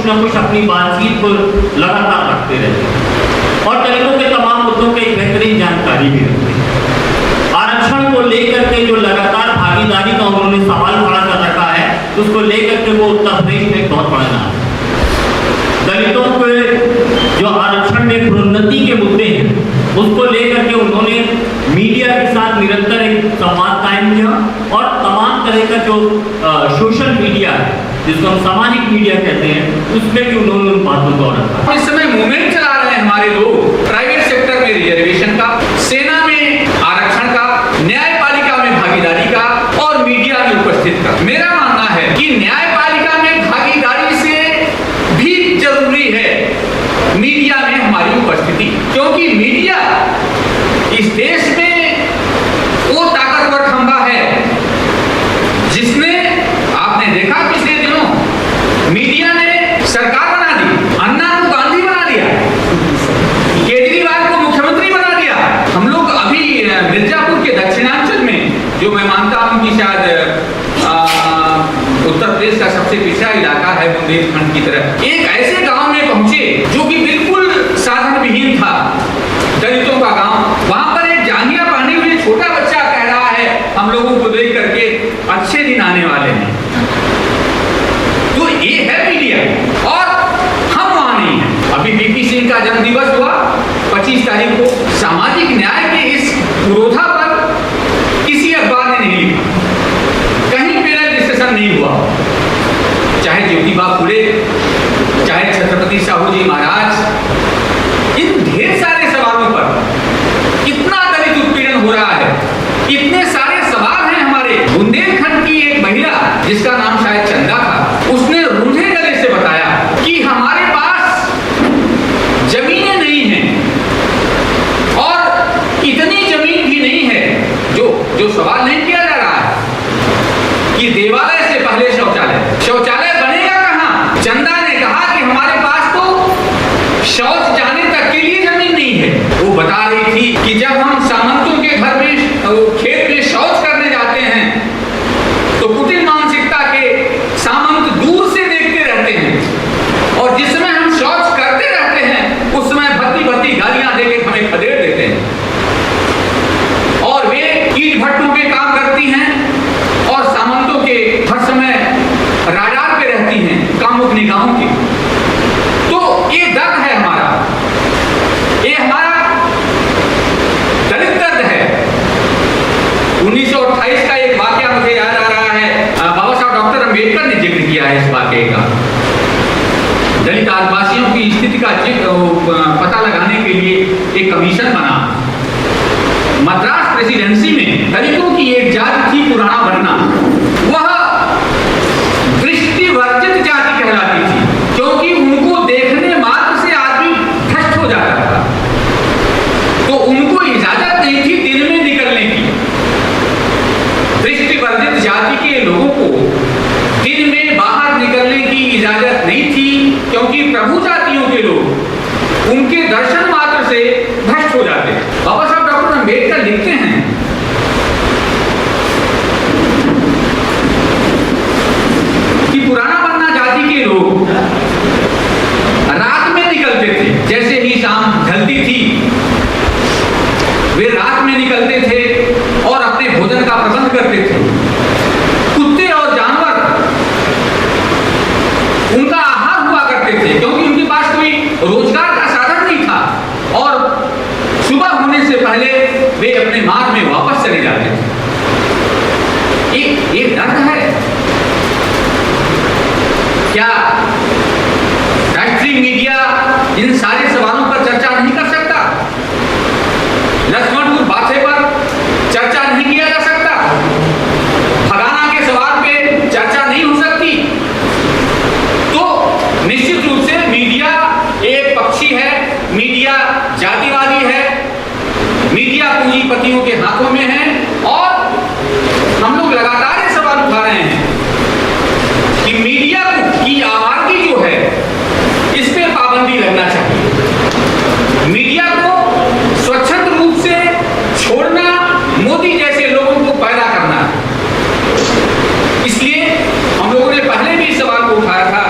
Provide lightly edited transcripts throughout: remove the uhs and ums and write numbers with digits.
कुछ न कुछ अपनी बातचीत को लगातार रखते रहते हैं और दलितों के तमाम मुद्दों की बेहतरीन जानकारी भी रखते हैं। आरक्षण को लेकर के जो लगातार भागीदारी का उन्होंने सवाल खड़ा कर रखा है, उसको लेकर के वो उत्तर प्रदेश में बहुत बड़ा नाम है। दलितों के जो आरक्षण में प्रोन्नति के मुद्दे हैं, उसको लेकर के उन्होंने मीडिया के साथ निरंतर एक संवाद कायम किया और तमाम तरह का जो सोशल मीडिया है, जिसको हम सामाजिक मीडिया कहते हैं, उसमें भी उन्होंने उन बातों को रखा। इस समय मूवमेंट चला रहे हैं हमारे लोग, प्राइवेट सेक्टर में रिजर्वेशन का, सेना में आरक्षण का, न्यायपालिका में भागीदारी का और मीडिया में उपस्थित का। मेरा मानना है कि न्यायपालिका में भागीदारी से भी जरूरी है मीडिया में हमारी उपस्थिति, क्योंकि मीडिया इस देश में वो ताकतवर खंभा है जिसने, आपने देखा पिछले दिनों मीडिया ने सरकार बना दी, अन्ना को गांधी बना दिया, केजरीवाल को मुख्यमंत्री बना दिया। हम लोग अभी मिर्जापुर के दक्षिणांचल में, जो मैं मानता हूं कि शायद उत्तर प्रदेश का सबसे पिछड़ा इलाका है बुंदेलखंड की तरह, एक ऐसे गांव में पहुंचे जो कि बिल्कुल साधन विहीन था, दलितों का गांव। वहां पर एक जांघिया पहने हुए छोटा बच्चा कह रहा है हम लोगों को देख करके अच्छे दिन आने वाले हैं। तो ये है मीडिया और हम वहां नहीं है। अभी वीपी सिंह का जन्म दिवस हुआ 25 तारीख को, सामाजिक न्याय के इस विरोधा पर किसी अखबार ने नहीं लिखा, कहीं पैनल डिस्कशन नहीं हुआ, चाहे ज्योतिबा फुले, चाहे छत्रपति साहू जी महाराज, इन ढेर सारे सवालों पर इतना दलित उत्पीड़न हो रहा है, इतने सारे सवाल हैं हमारे। बुंदेलखंड की एक महिला जिसका नाम शायद चंदा था, उसने रूंधे गले से बताया कि हमारे पास जमीनें नहीं हैं और इतनी जमीन भी नहीं है, जो सवाल नहीं किया जा रहा है कि देवालय से पहले शौचालय बनेगा कहां। चंदा ने कहा कि हमारे पास तो शौच जाने तक के लिए जमीन नहीं है। वो बता रही थी कि जब हम सामंतों के घर में खेत में शौच करने जाते हैं तो कुटिल मानसिकता के सामंत दूर से देखते रहते हैं और जिस समय हम शौच करते रहते हैं उस समय भद्दी गालियां देकर हमें खदेड़ देते हैं और वे ईंट भट्टों पे काम करती हैं और सामंतों के हर समय राडार पे रहती हैं, कामुक निगाहों की। तो ये दर्द है हमारा, ये हमारा दलित दर्द है। 1928 का एक वाकया मुझे याद आ रहा है, बाबा साहब डॉक्टर अंबेडकर ने जिक्र किया है इस वाकये का। दलित आदिवासियों की स्थिति का पता लगाने के लिए एक कमीशन बना। मद्रास प्रेसिडेंसी में दलितों की एक जाति थी पुराना बनना, वह दृष्टिवर्जित जाति कहलाती थी, क्योंकि उनको देखने मात्र से आदमी भ्रष्ट हो जाता था, तो उनको इजाजत नहीं थी दिन में निकलने की। दृष्टिवर्जित जाति के लोगों को दिन में बाहर निकलने की इजाजत नहीं थी, क्योंकि प्रभु जातियों के लोग उनके दर्शन मात्र से भ्रष्ट हो जाते। बाबा साहब डॉक्टर अंबेडकर लिखते हैं कि पुराना बनना जाति के लोग रात में निकलते थे, जैसे ही शाम ढलती थी वे रात में निकलते थे और अपने भोजन का प्रबंध करते थे। कुत्ते और जानवर उनका आहार हुआ करते थे, क्योंकि उनके पास कोई रोजगार का साधन नहीं था और सुबह होने से पहले वे अपने मार्ग में वापस चले जाते थे। ये दर्द है क्या? राष्ट्रीय मीडिया इन सारे सवालों पर चर्चा नहीं कर सकता? लक्ष्मणपुर बाथे पर चर्चा नहीं किया जा सकता? फलाना के सवाल पे चर्चा नहीं हो सकती? तो निश्चित रूप से मीडिया एक पक्षी है, मीडिया जातिवादी है, मीडिया पूंजीपतियों के हाथों में है और हम लोग लगातार ये सवाल उठा रहे हैं कि मीडिया की आवाज़ जो है इस पे पाबंदी लगना चाहिए। मीडिया को स्वच्छंद रूप से छोड़ना मोदी जैसे लोगों को पैदा करना है। इसलिए हम लोगों ने पहले भी इस सवाल को उठाया था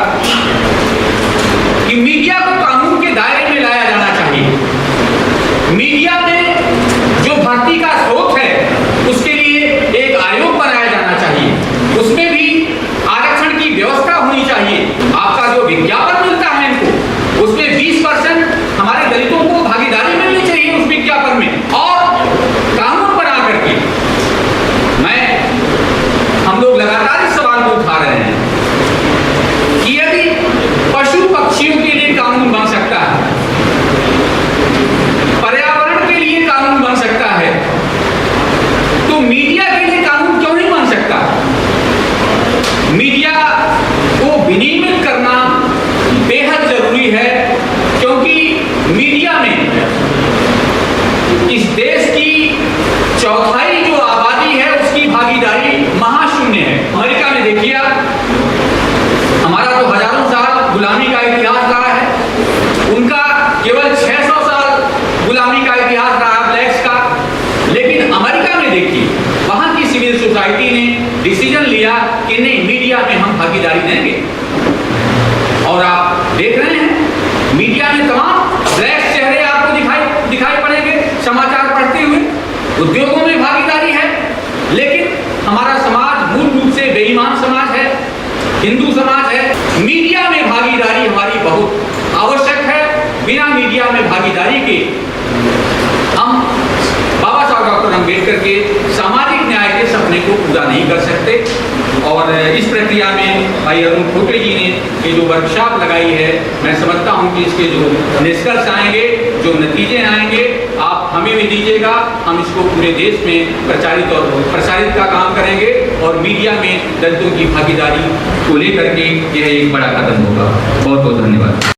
हिंदू समाज है, मीडिया में भागीदारी हमारी बहुत आवश्यक है। बिना मीडिया में भागीदारी के हम बाबा साहब डॉक्टर अम्बेडकर के सामाजिक न्याय के सपने को पूरा नहीं कर सकते। और इस प्रक्रिया में भाई अरुण खोटे जी ने ये जो वर्कशॉप लगाई है, मैं समझता हूँ कि इसके जो निष्कर्ष आएंगे, जो नतीजे आएंगे, आप हमें भी दीजिएगा। हम इसको पूरे देश में प्रसारित का काम करेंगे और मीडिया में दलितों की भागीदारी को लेकर के यह एक बड़ा कदम होगा। बहुत बहुत धन्यवाद।